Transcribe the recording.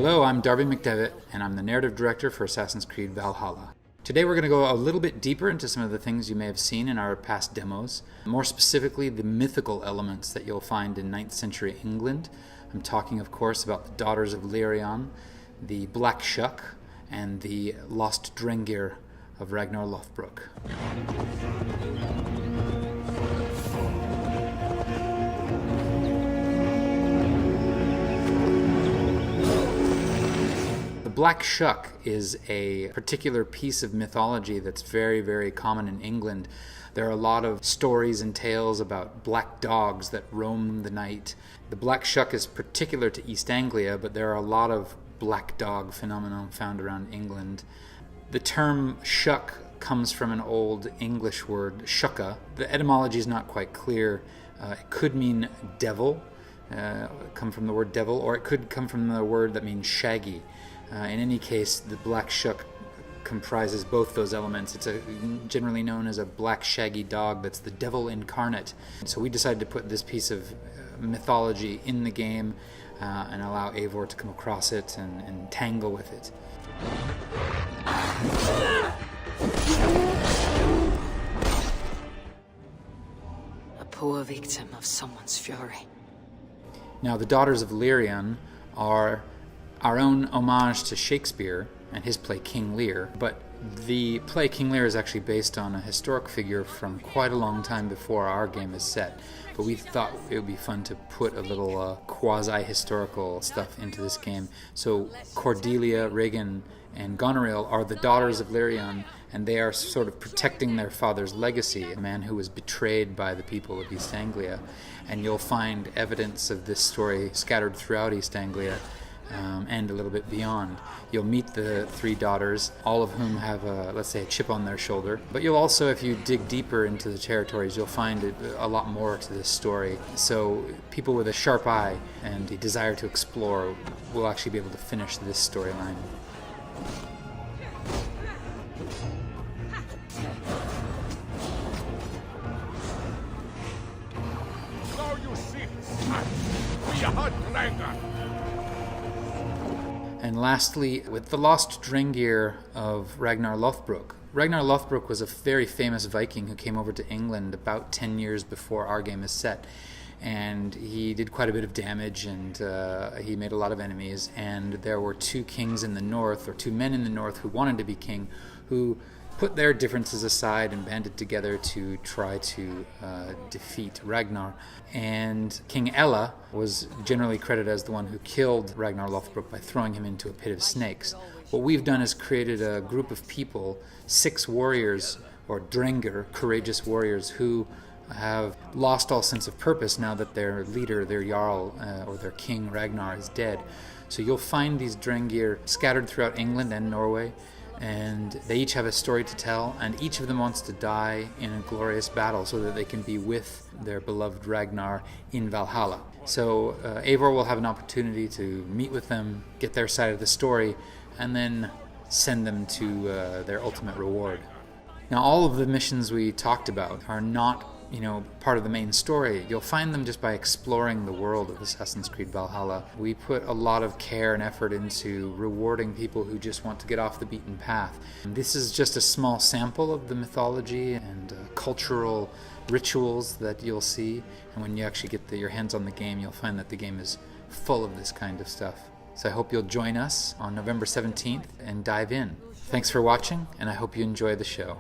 Hello, I'm Darby McDevitt, and I'm the narrative director for Assassin's Creed Valhalla. Today we're going to go a little bit deeper into some of the things you may have seen in our past demos, more specifically the mythical elements that you'll find in 9th century England. I'm talking, of course, about the Daughters of Lirion, the Black Shuck, and the Lost Drengir of Ragnar Lothbrok. The Black Shuck is a particular piece of mythology that's very, very common in England. There are a lot of stories and tales about black dogs that roam the night. The Black Shuck is particular to East Anglia, but there are a lot of black dog phenomenon found around England. The term shuck comes from an old English word, shucka. The etymology is not quite clear. It could mean devil, come from the word devil, or it could come from the word that means shaggy. In any case, the Black Shuck comprises both those elements. It's generally known as a black shaggy dog that's the devil incarnate. So we decided to put this piece of mythology in the game and allow Eivor to come across it and tangle with it. A poor victim of someone's fury. Now, the Daughters of Lirion are our own homage to Shakespeare and his play King Lear, but the play King Lear is actually based on a historic figure from quite a long time before our game is set. But we thought it would be fun to put a little quasi-historical stuff into this game. So Cordelia, Regan, and Goneril are the Daughters of Lirion, and they are sort of protecting their father's legacy, a man who was betrayed by the people of East Anglia. And you'll find evidence of this story scattered throughout East Anglia, and a little bit beyond. You'll meet the three daughters, all of whom have, let's say, a chip on their shoulder. But you'll also, if you dig deeper into the territories, you'll find a lot more to this story. So people with a sharp eye and a desire to explore will actually be able to finish this storyline. So you see, we are Ragnar. And lastly, with the Lost Drengir of Ragnar Lothbrok. Ragnar Lothbrok was a very famous Viking who came over to England about 10 years before our game is set. And he did quite a bit of damage, and he made a lot of enemies. And there were two kings in the north, or two men in the north who wanted to be king, who put their differences aside and banded together to try to defeat Ragnar. And King Ella was generally credited as the one who killed Ragnar Lothbrok by throwing him into a pit of snakes. What we've done is created a group of people, 6 warriors, or Drengir, courageous warriors, who have lost all sense of purpose now that their leader, their Jarl, or their king Ragnar is dead. So you'll find these Drengir scattered throughout England and Norway, and they each have a story to tell, and each of them wants to die in a glorious battle so that they can be with their beloved Ragnar in Valhalla. So Eivor will have an opportunity to meet with them, get their side of the story, and then send them to their ultimate reward. Now, all of the missions we talked about are not part of the main story. You'll find them just by exploring the world of Assassin's Creed Valhalla. We put a lot of care and effort into rewarding people who just want to get off the beaten path. And this is just a small sample of the mythology and cultural rituals that you'll see. And when you actually get your hands on the game, you'll find that the game is full of this kind of stuff. So I hope you'll join us on November 17th and dive in. Thanks for watching, and I hope you enjoy the show.